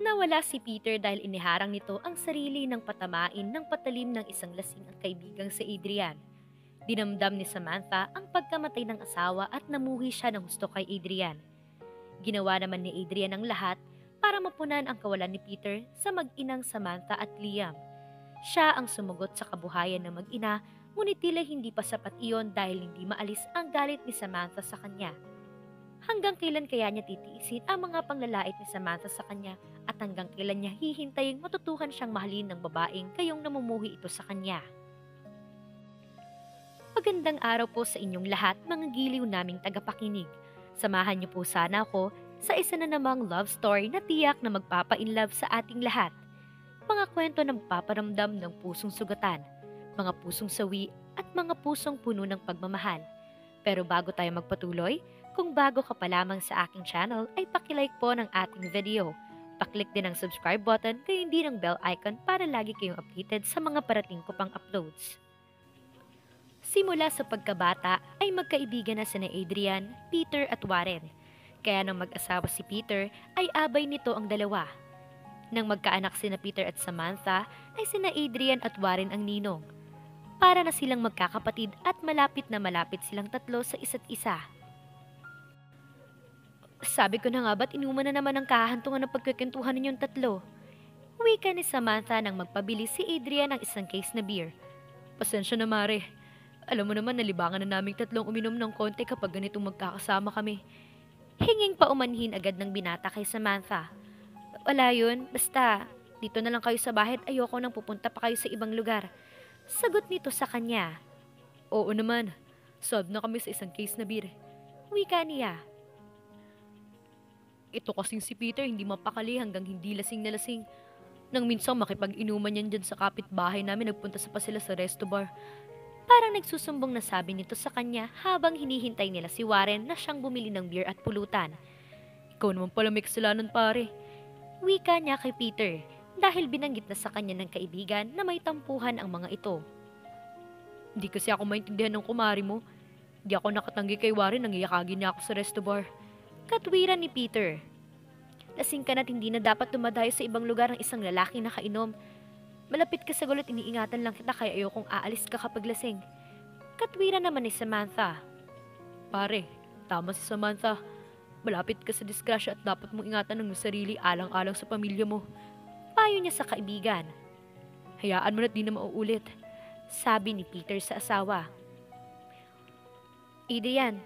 Nawala si Peter dahil iniharang nito ang sarili ng patamain ng patalim ng isang lasing ang kaibigang si Adrian. Dinamdam ni Samantha ang pagkamatay ng asawa at namuhi siya ng husto kay Adrian. Ginawa naman ni Adrian ang lahat para mapunan ang kawalan ni Peter sa mag-inang Samantha at Liam. Siya ang sumugot sa kabuhayan ng mag-ina, ngunit tila hindi pa sapat iyon dahil hindi maalis ang galit ni Samantha sa kanya. Hanggang kailan kaya niya titiisin ang mga panglalait ni Samantha sa kanya at hanggang kailan niya hihintaying matutuhan siyang mahalin ng babaeng kayong namumuhi ito sa kanya. Magandang araw po sa inyong lahat, mga giliw naming tagapakinig. Samahan niyo po sana ako sa isa na namang love story na tiyak na magpapa-inlove sa ating lahat. Mga kwento na magpaparamdam ng pusong sugatan, mga pusong sawi at mga pusong puno ng pagmamahal. Pero bago tayo magpatuloy, kung bago ka pa lamang sa aking channel ay pakilike po ng ating video. Paklik din ang subscribe button gayon din ang bell icon para lagi kayong updated sa mga parating ko pang uploads. Simula sa pagkabata ay magkaibigan na sina Adrian, Peter at Warren. Kaya nang mag-asawa si Peter ay abay nito ang dalawa. Nang magkaanak sina Peter at Samantha ay sina Adrian at Warren ang ninong. Para na silang magkakapatid at malapit na malapit silang tatlo sa isa't isa. Sabi ko na nga ba't inuman na naman ang kahantungan ng pagkikentuhan ninyong tatlo? Wika ni Samantha nang magpabili si Adrian ng isang case na beer. Pasensya na Mare. Alam mo naman nalibangan na naming tatlong uminom ng konti kapag ganitong magkakasama kami. Hinging paumanhin agad ng binata kay Samantha. Wala yun, basta dito na lang kayo sa bahay at ayoko nang pupunta pa kayo sa ibang lugar. Sagot nito sa kanya. Oo naman, solve na kami sa isang case na beer. Wika niya. Ito kasing si Peter hindi mapakali hanggang hindi lasing na lasing. Nang minsang makipag-inuman yan dyan sa kapitbahay namin nagpunta sa pa sila sa resto bar. Parang nagsusumbong na sabi nito sa kanya habang hinihintay nila si Warren na siyang bumili ng beer at pulutan. Ikaw naman pala may kasalanan pare. Wika niya kay Peter dahil binanggit na sa kanya ng kaibigan na may tampuhan ang mga ito. Hindi kasi ako maintindihan ng kumari mo. Hindi ako nakatanggi kay Warren nang iyakagin niya ako sa resto bar. Katwiran ni Peter. Lasing ka na't hindi na dapat dumadayo sa ibang lugar ng isang lalaking nakainom. Malapit ka sa gulat, iniingatan lang kita kaya ayokong aalis ka kapag lasing. Katwiran naman ni Samantha. Pare, tama si Samantha. Malapit ka sa disgrasya at dapat mong ingatan ng sarili alang-alang sa pamilya mo. Payo niya sa kaibigan. Hayaan mo na't di na mauulit. Sabi ni Peter sa asawa. Adrian,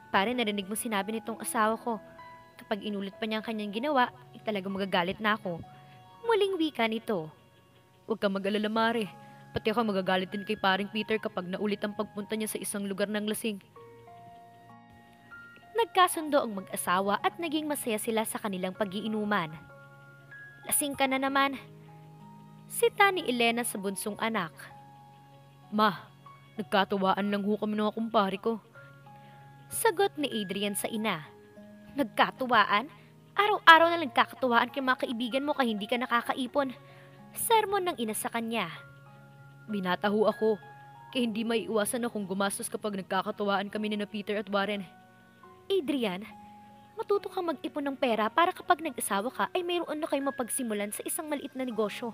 pare narinig mo sinabi nitong asawa ko. Kapag inulit pa niya ang kanyang ginawa, talagang magagalit na ako. Muling wika nito. Huwag kang mag-alala Mare. Pati ako magagalit din kay paring Peter kapag naulit ang pagpunta niya sa isang lugar ng lasing. Nagkasundo ang mag-asawa at naging masaya sila sa kanilang pag-iinuman. Lasing ka na naman. Sita ni Elena sa bunsong anak. Ma, nagkatuwaan lang ho kami ng mga kumpare ko. Sagot ni Adrian sa ina. Nagkatuwaan? Araw-araw na nagkakatuwaan kay mga kaibigan mo kaya hindi ka nakakaipon. Sermon ng ina sa kanya. Binata ho ako, kaya hindi maiiwasan akong gumastos kapag nagkakatuwaan kami ni na Peter at Warren. Adrian, matuto kang mag-ipon ng pera para kapag nag-asawa ka ay mayroon na kayong mapagsimulan sa isang maliit na negosyo.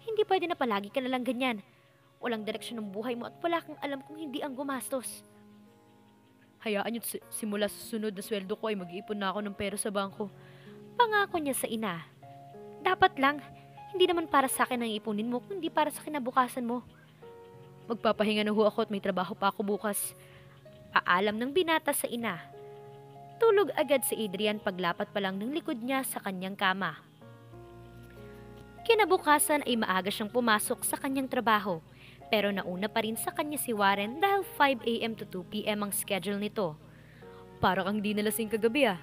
Hindi pwede na palagi ka nalang ganyan. Walang direksyon ng buhay mo at wala kang alam kung hindi ang gumastos. Hayaan niyo simula sa sunod na sweldo ko ay mag-iipon na ako ng pera sa bangko. Pangako niya sa ina. Dapat lang, hindi naman para sa akin ang ipunin mo, kundi para sa kinabukasan mo. Magpapahinga na ho ako at may trabaho pa ako bukas. Paalam ng binata sa ina. Tulog agad si Adrian paglapat pa lang ng likod niya sa kanyang kama. Kinabukasan ay maaga siyang pumasok sa kanyang trabaho. Pero nauna pa rin sa kanya si Warren dahil 5 AM to 2 PM ang schedule nito. Para kang di nalasing kagabi ah.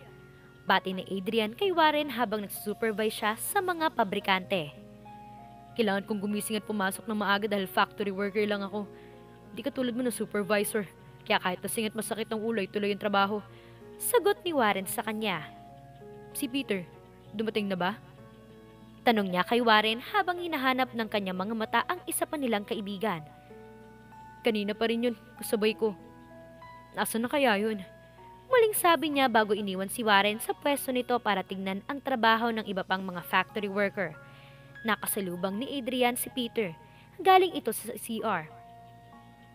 Bati ni Adrian kay Warren habang nagsusupervise siya sa mga pabrikante. Kailangan kong gumising at pumasok ng maaga dahil factory worker lang ako. Hindi katulad mo na supervisor. Kaya kahit nasing at masakit ang ulo ay tuloy ang trabaho. Sagot ni Warren sa kanya. Si Peter, dumating na ba? Tanong niya kay Warren habang hinahanap ng kanyang mga mata ang isa pa nilang kaibigan. Kanina pa rin yun, kasabay ko. Nasaan na kaya yun? Muling sabi niya bago iniwan si Warren sa pwesto nito para tingnan ang trabaho ng iba pang mga factory worker. Nakasalubang ni Adrian si Peter. Galing ito sa CR.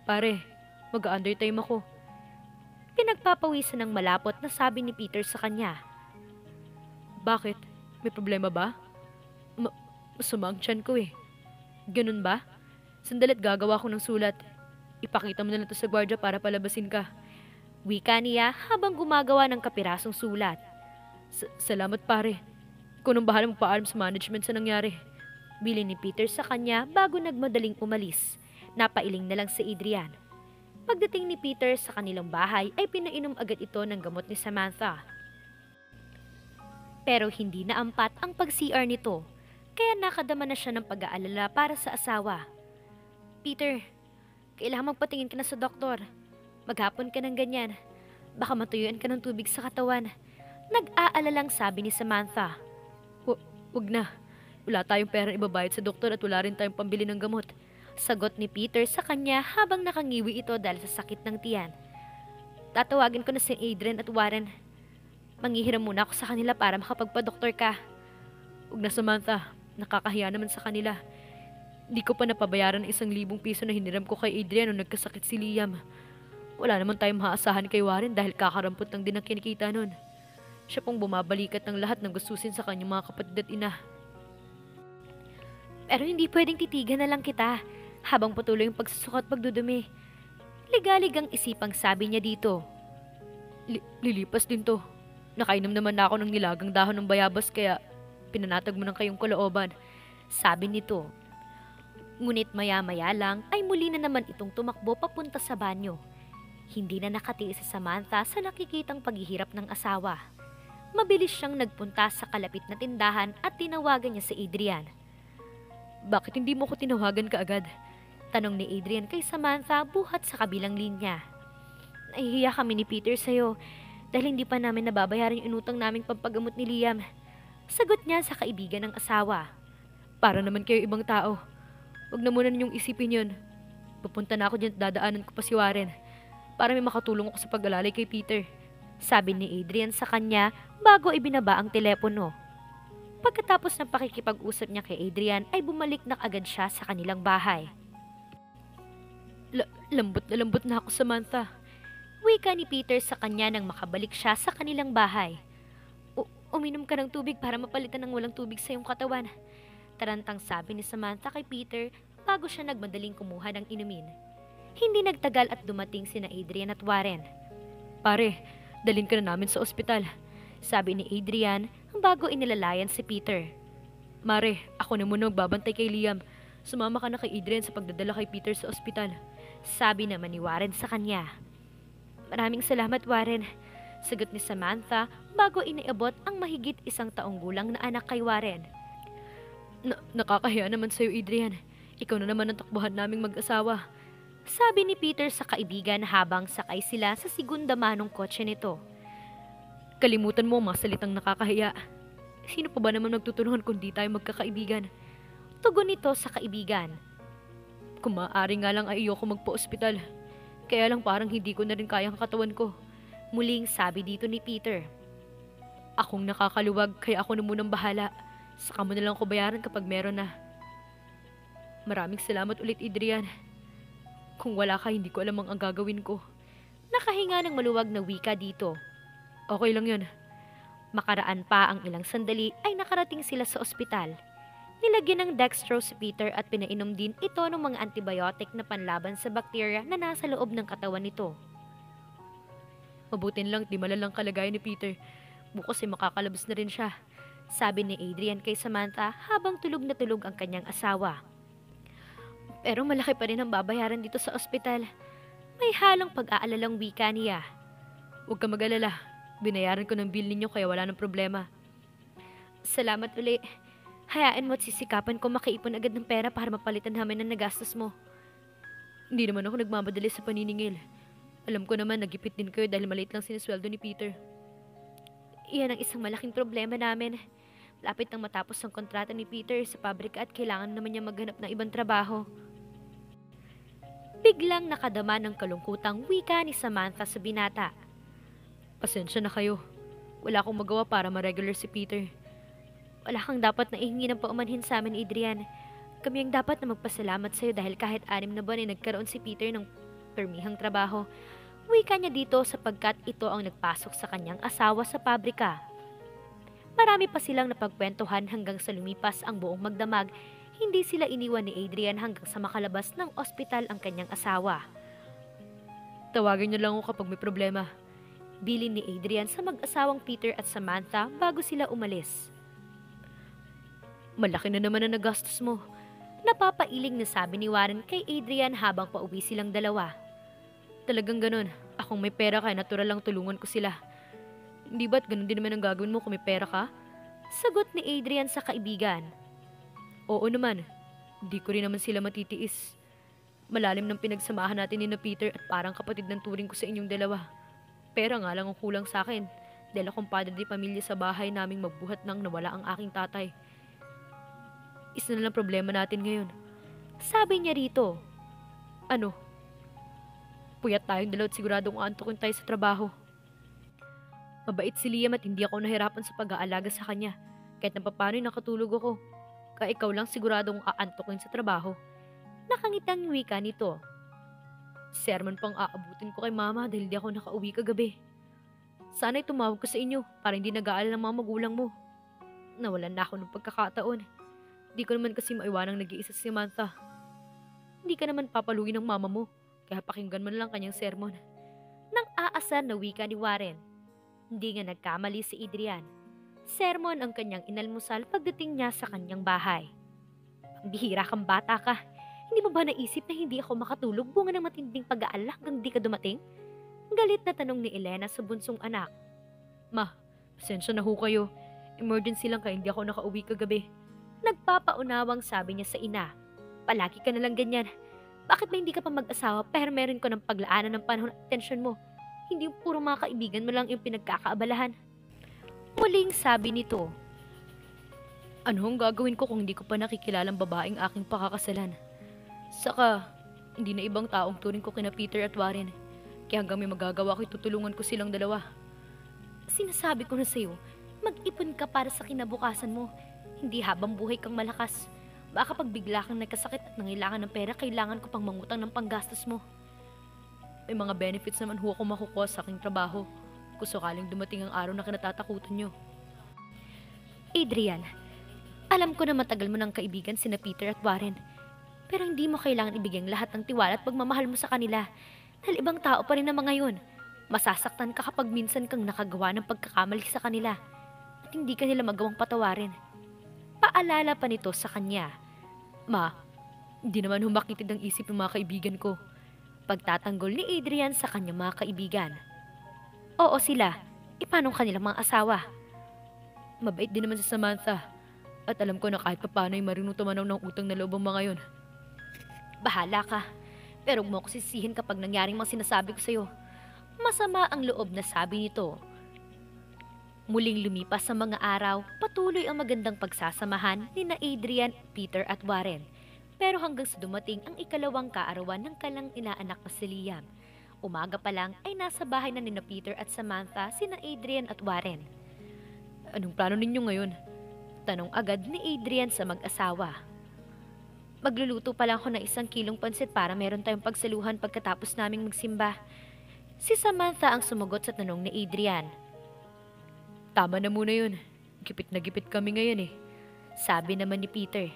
Pare, mag-undertime ako. Pinagpapawisan ng malapot na sabi ni Peter sa kanya. Bakit? May problema ba? Masama ang tiyan ko eh. Ganun ba? Sandalit gagawa ko ng sulat. Ipakita mo na lang to sa gwardiya para palabasin ka. Wika niya habang gumagawa ng kapirasong sulat. Salamat pare. Ikaw nang bahala magpaalam sa management sa nangyari. Bili ni Peter sa kanya bago nagmadaling umalis. Napailing na lang si Adrian. Pagdating ni Peter sa kanilang bahay ay pinainom agad ito ng gamot ni Samantha. Pero hindi na ampat ang pag-CR nito, kaya nakadama na siya ng pag-aalala para sa asawa. Peter, kailangan magpatingin ka na sa doktor. Maghapon ka ng ganyan. Baka matuyuan ka ng tubig sa katawan. Nag-aalalang sabi ni Samantha. Wag na. Wala tayong perang ibabayad sa doktor at wala rin tayong pambili ng gamot. Sagot ni Peter sa kanya habang nakangiwi ito dahil sa sakit ng tiyan. Tatawagin ko na si Adrian at Warren. Manghihiram muna ako sa kanila para makapagpa-doktor ka. Huwag na Samantha, nakakahiya naman sa kanila. Di ko pa napabayaran ng 1,000 piso na hiniram ko kay Adrian nung nagkasakit si Liam. Wala naman tayong maaasahan kay Warren dahil kakarampot lang din ang kinikita nun. Siya pong bumabalikat ng lahat ng gustusin sa kanyang mga kapatid at ina. Pero hindi pwedeng titigan na lang kita habang patuloy yung pagsusukat at pagdudumi. Ligalig ang isipang sabi niya dito. Lilipas din to. Nakainom naman na ako ng nilagang dahon ng bayabas kaya pinanatag mo ng kayong kalooban. Sabi nito. Ngunit maya-maya lang ay muli na naman itong tumakbo papunta sa banyo. Hindi na nakatiis si Samantha sa nakikitang paghihirap ng asawa. Mabilis siyang nagpunta sa kalapit na tindahan at tinawagan niya si Adrian. Bakit hindi mo ko tinawagan kaagad? Tanong ni Adrian kay Samantha buhat sa kabilang linya. Nahihiya kami ni Peter sa'yo dahil hindi pa namin nababayaran yung inutang naming pampagamot ni Liam. Sagot niya sa kaibigan ng asawa. Para naman kayo ibang tao. Huwag na muna ninyong isipin yun. Pupunta na ako dyan at dadaanan ko pa si Warren para may makatulong ako sa pag-alalay kay Peter. Sabi ni Adrian sa kanya bago ibinaba ang telepono. Pagkatapos ng pakikipag-usap niya kay Adrian ay bumalik na agad siya sa kanilang bahay. Lambot na ako, Samantha. Wika ni Peter sa kanya nang makabalik siya sa kanilang bahay. Uminom ka ng tubig para mapalitan ng walang tubig sa iyong katawan. Tarantang sabi ni Samantha kay Peter bago siya nagmadaling kumuha ng inumin. Hindi nagtagal at dumating sina Adrian at Warren. Pare, dalhin ka na namin sa ospital. Sabi ni Adrian bago inilalayan si Peter. Mare, ako na muna magbabantay kay Liam. Sumama ka na kay Adrian sa pagdadala kay Peter sa ospital. Sabi naman ni Warren sa kanya. Maraming salamat, Warren. Sagot ni Samantha bago iniabot ang mahigit 1 taong gulang na anak kay Warren. Nakakahiya naman sa'yo, Adrian. Ikaw na naman ang takbuhan naming mag-asawa. Sabi ni Peter sa kaibigan habang sakay sila sa segunda manong kotse nito. Kalimutan mo ang mga salitang nakakahiya. Sino pa ba naman magtutulungan kung di tayo magkakaibigan? Tugon nito sa kaibigan. Kung maaari nga lang ay ayoko magpa-ospital. Kaya lang parang hindi ko na rin kayang katawan ko. Muling sabi dito ni Peter. Akong nakakaluwag kaya ako na munang bahala. Saka mo na lang ko bayaran kapag meron na. Maraming salamat ulit, Adrian. Kung wala ka, hindi ko alam ang gagawin ko. Nakahinga ng maluwag na wika dito. Okay lang yun. Makaraan pa ang ilang sandali ay nakarating sila sa ospital. Nilagyan ng dextrose si Peter at pinainom din ito ng mga antibiotic na panlaban sa bakterya na nasa loob ng katawan nito. Mabutin lang, di malalang kalagayan ni Peter. Bukas ay makakalabas na rin siya. Sabi ni Adrian kay Samantha habang tulog na tulog ang kanyang asawa. Pero malaki pa rin ang babayaran dito sa ospital. May halong pag-aalalang wika niya. Huwag ka mag-alala. Binayaran ko ng bill ninyo kaya wala ng problema. Salamat uli. Hayaan mo at sisikapan ko makaipon agad ng pera para mapalitan namin ang nagastos mo. Hindi naman ako nagmamadali sa paniningil. Alam ko naman nagipit din kayo dahil maliit lang sinisweldo ni Peter. Iyan ang isang malaking problema namin. Lapit nang matapos ang kontrata ni Peter sa pabrika at kailangan naman niya maghanap ng ibang trabaho. Biglang nakadama ng kalungkutang wika ni Samantha sa binata. Pasensya na kayo. Wala akong magawa para ma-regular si Peter. Wala kang dapat na ihingi ng paumanhin sa amin, Adrian. Kami ang dapat na magpasalamat sa'yo dahil kahit 6 na buwan ay nagkaroon si Peter ng permihang trabaho. Wika niya dito sapagkat ito ang nagpasok sa kanyang asawa sa pabrika. Marami pa silang napagkwentuhan hanggang sa lumipas ang buong magdamag. Hindi sila iniwan ni Adrian hanggang sa makalabas ng ospital ang kanyang asawa. Tawagan niyo lang ako kapag may problema. Bilin ni Adrian sa mag-asawang Peter at Samantha bago sila umalis. Malaki na naman ang nagastos mo. Napapailing na sabi ni Warren kay Adrian habang pauwi silang dalawa. Talagang ganun. Akong may pera kaya natural lang tulungan ko sila. Hindi ba't ganun din naman ang gagawin mo kung may pera ka? Sagot ni Adrian sa kaibigan. Oo naman. Hindi ko rin naman sila matitiis. Malalim ng pinagsamahan natin ni na Peter at parang kapatid ng turing ko sa inyong dalawa. Pera nga lang ang kulang sa akin dahil akong padre di pamilya sa bahay naming magbuhat nang nawala ang aking tatay. Isa na lang problema natin ngayon. Sabi niya rito. Ano? Puyat tayong dalawa at siguradong aantukin tayo sa trabaho. Mabait si Liam at hindi ako nahirapan sa pag-aalaga sa kanya. Kahit napapano'y nakatulog ako. Kaya ikaw lang siguradong aantukin sa trabaho. Nakangitang wika nito. Sermon pang aabutin ko kay mama dahil di ako nakauwi kagabi. Sana'y tumawag ko sa inyo para hindi nag-aalala ng mga magulang mo. Nawalan na ako ng pagkakataon. Di ko naman kasi maiwanang nag-iisa si Samantha. Hindi ka naman papaluin ng mama mo, kaya pakinggan mo na lang kanyang sermon. Nang aasar na wika ni Warren. Hindi nga nagkamali si Adrian. Sermon ang kanyang inalmusal pagdating niya sa kanyang bahay. Ang bihira kang bata ka. Hindi mo ba naisip na hindi ako makatulog bunga ng matinding pag-aalala hanggang di ka dumating? Galit na tanong ni Elena sa bunsong anak. Ma, pasensya na ho kayo. Emergency lang kaya hindi ako nakauwi kagabi. Nagpapaunawang sabi niya sa ina. Palagi ka na lang ganyan. Bakit ba hindi ka pa mag-asawa pero meron ko ng paglaanan ng panahon at atensyon mo? Hindi puro mga kaibigan mo lang yung pinagkakaabalahan. Muling sabi nito. Ano ang gagawin ko kung hindi ko pa nakikilalang babaeng aking pakakasalan? Saka, hindi na ibang taong turing ko kina Peter at Warren. Kaya hanggang may magagawa ko, tutulungan ko silang dalawa. Sinasabi ko na sa'yo, mag-ipon ka para sa kinabukasan mo. Hindi habang buhay kang malakas. Baka pag bigla kang nagkasakit at nangailangan ng pera, kailangan ko pang mangutang ng panggastos mo. May mga benefits naman ho ako makukuha sa aking trabaho kung sakaling dumating ang araw na kinatatakutan nyo. Adrian, alam ko na matagal mo ng kaibigan sina Peter at Warren. Pero hindi mo kailangan ibigay lahat ng tiwala at pagmamahal mo sa kanila. Dahil ibang tao pa rin na mga yun. Masasaktan ka kapag minsan kang nakagawa ng pagkakamali sa kanila. At hindi ka nila magawang patawarin. Paalala pa nito sa kanya. Ma, hindi naman humakitid ang isip ng mga kaibigan ko. Pagtatanggol ni Adrian sa kanyang mga kaibigan. Oo sila. Ipanong kanilang mga asawa. Mabait din naman si Samantha. At alam ko na kahit paano ay marunong tumanaw ng utang na loob ang mga yon. Bahala ka. Pero huwag mo ko sisihin kapag nangyaring mga sinasabi ko sa'yo. Masama ang loob na sabi nito. Muling lumipas sa mga araw, patuloy ang magandang pagsasamahan ni na Adrian, Peter at Warren. Pero hanggang sa dumating ang ikalawang kaarawan ng kalang inaanak na si Liam. Umaga pa lang ay nasa bahay na nina Peter at Samantha sina Adrian at Warren. Anong plano ninyo ngayon? Tanong agad ni Adrian sa mag-asawa. Magluluto pa lang ako ng 1 kilong pansit para meron tayong pagsaluhan pagkatapos naming magsimba. Si Samantha ang sumagot sa tanong ni Adrian. Tama na muna yun. Gipit na gipit kami ngayon eh. Sabi naman ni Peter.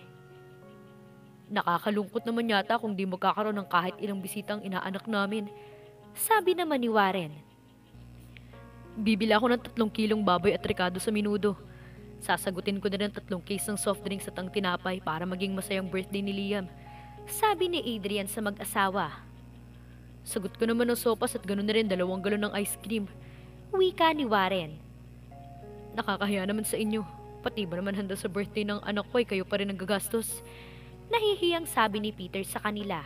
Nakakalungkot naman yata kung di magkakaroon ng kahit ilang bisitang inaanak namin. Sabi naman ni Warren. Bibili ako ng 3 kilong baboy at rekado sa minudo. Sasagutin ko na rin 3 case ng soft drinks at ang tinapay para maging masayang birthday ni Liam. Sabi ni Adrian sa mag-asawa. Sagot ko naman ng sopas at ganoon na rin 2 galon ng ice cream. Wika ni Warren. Nakakahiya naman sa inyo. Pati ba naman handa sa birthday ng anak ko ay kayo pa rin ang gagastos. Nahihiyang sabi ni Peter sa kanila.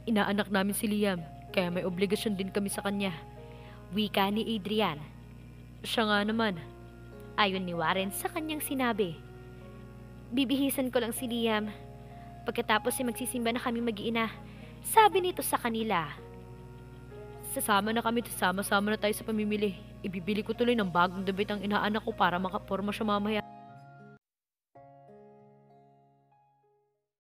Inaanak namin si Liam, kaya may obligasyon din kami sa kanya. Wika ni Adrian. Siya nga naman. Ayon ni Warren sa kanyang sinabi. Bibihisan ko lang si Liam. Pagkatapos ay magsisimba na kami mag-iina. Sabi nito sa kanila. Sasama na kami, sama-sama na tayo sa pamimili. Ibibili ko tuloy ng bagong damit ang inaanak ko para makaporma siya mamaya.